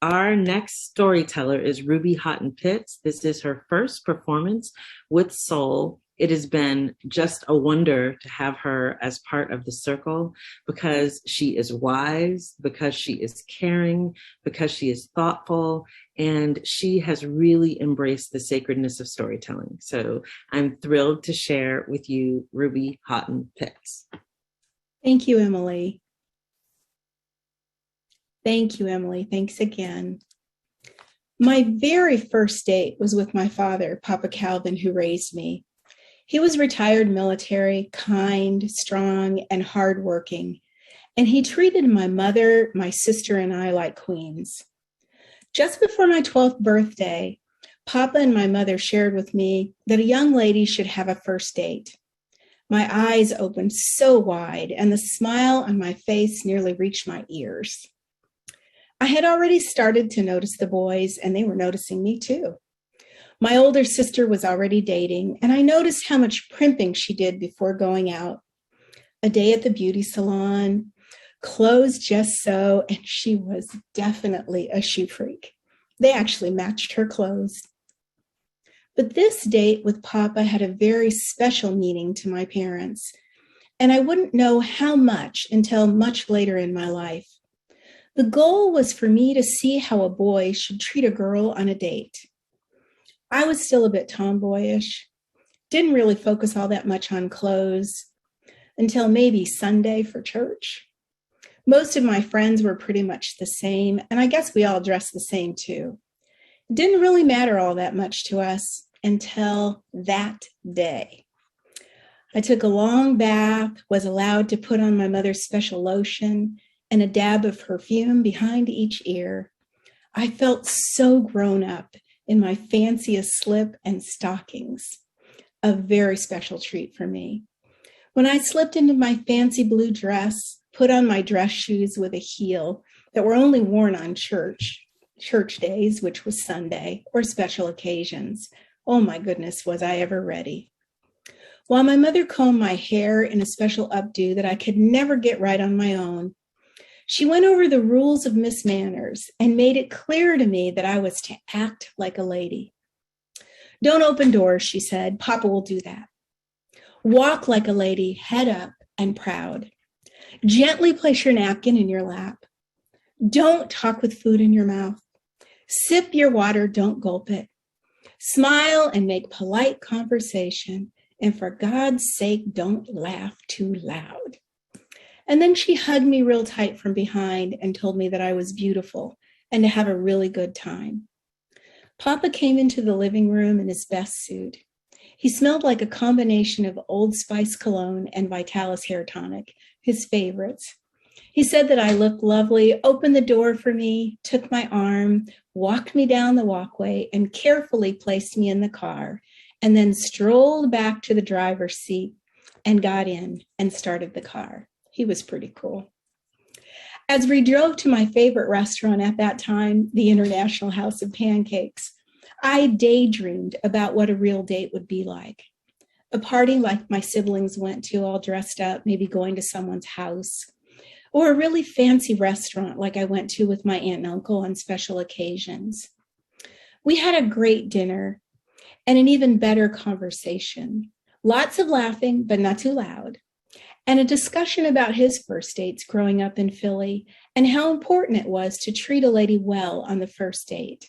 Our next storyteller is Ruby Haughton-Pitts. This is her first performance with Soul. It has been just a wonder to have her as part of the circle because she is wise, because she is caring, because she is thoughtful, and she has really embraced the sacredness of storytelling. So I'm thrilled to share with you Ruby Haughton-Pitts. Thank you, Emily. Thank you, Emily. Thanks again. My very first date was with my father, Papa Calvin, who raised me. He was retired military, kind, strong, and hardworking, and he treated my mother, my sister, and I like queens. Just before my 12th birthday, Papa and my mother shared with me that a young lady should have a first date. My eyes opened so wide, and the smile on my face nearly reached my ears. I had already started to notice the boys, and they were noticing me too. My older sister was already dating, and I noticed how much primping she did before going out. A day at the beauty salon, clothes just so, and she was definitely a shoe freak. They actually matched her clothes. But this date with Papa had a very special meaning to my parents, and I wouldn't know how much until much later in my life. The goal was for me to see how a boy should treat a girl on a date. I was still a bit tomboyish, didn't really focus all that much on clothes until maybe Sunday for church. Most of my friends were pretty much the same, and I guess we all dressed the same too. It didn't really matter all that much to us until that day. I took a long bath, was allowed to put on my mother's special lotion and a dab of perfume behind each ear. I felt so grown up in my fanciest slip and stockings, a very special treat for me. When I slipped into my fancy blue dress, put on my dress shoes with a heel that were only worn on church days, which was Sunday, or special occasions, oh my goodness, was I ever ready. While my mother combed my hair in a special updo that I could never get right on my own, she went over the rules of Miss Manners and made it clear to me that I was to act like a lady. Don't open doors, she said. Papa will do that. Walk like a lady, head up and proud. Gently place your napkin in your lap. Don't talk with food in your mouth. Sip your water, don't gulp it. Smile and make polite conversation. And for God's sake, don't laugh too loud. And then she hugged me real tight from behind and told me that I was beautiful and to have a really good time. Papa came into the living room in his best suit. He smelled like a combination of Old Spice cologne and Vitalis hair tonic, his favorites. He said that I looked lovely, opened the door for me, took my arm, walked me down the walkway, and carefully placed me in the car, and then strolled back to the driver's seat and got in and started the car. He was pretty cool. As we drove to my favorite restaurant at that time, the International House of Pancakes, I daydreamed about what a real date would be like. A party like my siblings went to all dressed up, maybe going to someone's house, or a really fancy restaurant like I went to with my aunt and uncle on special occasions. We had a great dinner and an even better conversation. Lots of laughing, but not too loud. And a discussion about his first dates growing up in Philly and how important it was to treat a lady well on the first date.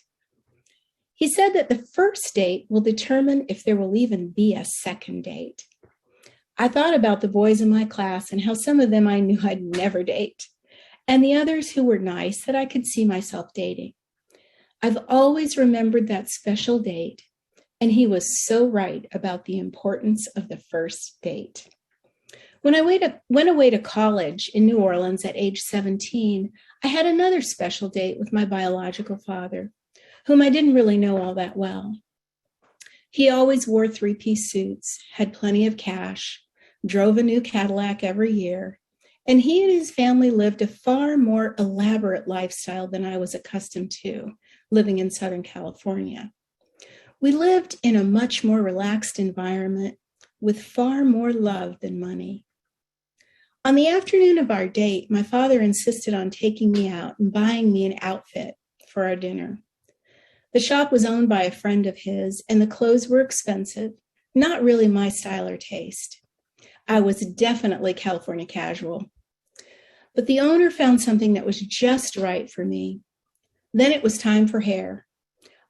He said that the first date will determine if there will even be a second date. I thought about the boys in my class and how some of them I knew I'd never date, and the others who were nice that I could see myself dating. I've always remembered that special date, and he was so right about the importance of the first date. When I went away to college in New Orleans at age 17, I had another special date with my biological father, whom I didn't really know all that well. He always wore three-piece suits, had plenty of cash, drove a new Cadillac every year, and he and his family lived a far more elaborate lifestyle than I was accustomed to, living in Southern California. We lived in a much more relaxed environment with far more love than money. On the afternoon of our date, my father insisted on taking me out and buying me an outfit, for our dinner. The shop was owned by a friend of his, and the clothes were expensive, not really my style or taste. I was definitely California casual. But the owner found something that was just right for me. Then it was time for hair.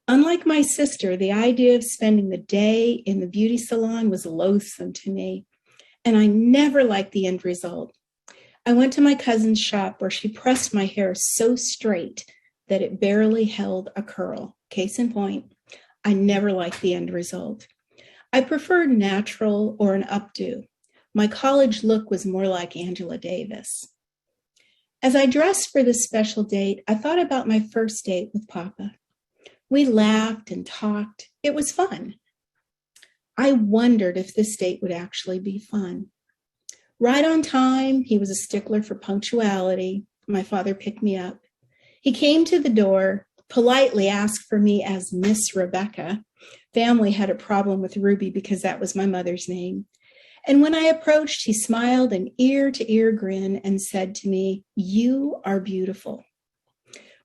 Unlike my sister, the idea of spending the day in the beauty salon was loathsome to me, and I never liked the end result. I went to my cousin's shop where she pressed my hair so straight that it barely held a curl. Case in point, I never liked the end result. I preferred natural or an updo. My college look was more like Angela Davis. As I dressed for this special date, I thought about my first date with Papa. We laughed and talked. It was fun. I wondered if this date would actually be fun. Right on time, he was a stickler for punctuality. My father picked me up. He came to the door, politely asked for me as Miss Rebecca. Family had a problem with Ruby because that was my mother's name. And when I approached, he smiled an ear-to-ear grin and said to me, "You are beautiful."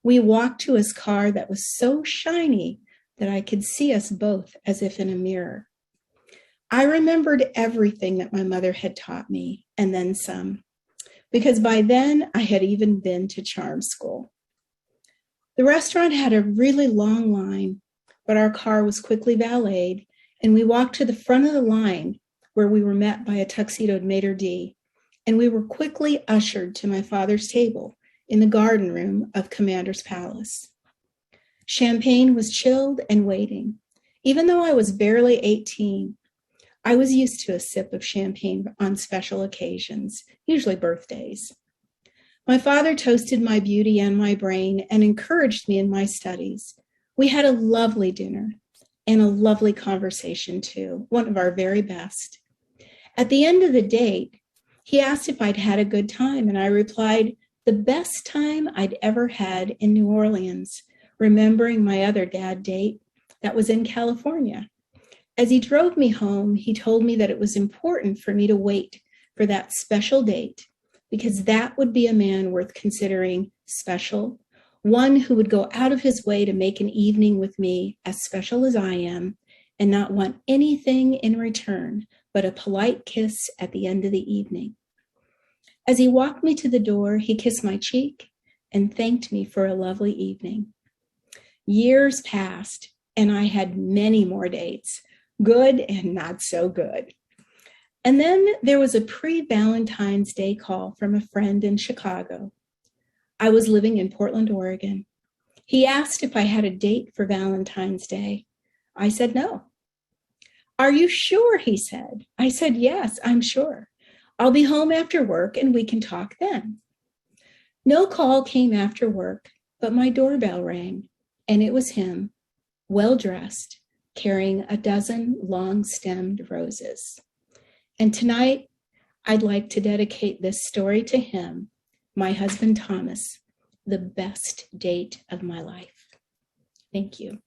We walked to his car that was so shiny that I could see us both as if in a mirror. I remembered everything that my mother had taught me, and then some, because by then I had even been to charm school. The restaurant had a really long line, but our car was quickly valeted, and we walked to the front of the line where we were met by a tuxedoed maitre d', and we were quickly ushered to my father's table in the garden room of Commander's Palace. Champagne was chilled and waiting. Even though I was barely 18, I was used to a sip of champagne on special occasions, usually birthdays. My father toasted my beauty and my brain and encouraged me in my studies. We had a lovely dinner and a lovely conversation too, one of our very best. At the end of the date, he asked if I'd had a good time, and I replied, "The best time I'd ever had in New Orleans," remembering my other dad date that was in California. As he drove me home, he told me that it was important for me to wait for that special date because that would be a man worth considering special, one who would go out of his way to make an evening with me as special as I am and not want anything in return but a polite kiss at the end of the evening. As he walked me to the door, he kissed my cheek and thanked me for a lovely evening. Years passed, and I had many more dates, good and not so good. And then there was a pre-Valentine's Day call from a friend in Chicago. I was living in Portland, Oregon. He asked if I had a date for Valentine's Day. I said no. "Are you sure?" he said. I said, "Yes, I'm sure. I'll be home after work and we can talk then." No call came after work, but my doorbell rang, and it was him, well-dressed, carrying a dozen long-stemmed roses. And tonight, I'd like to dedicate this story to him, my husband Thomas, the best date of my life. Thank you.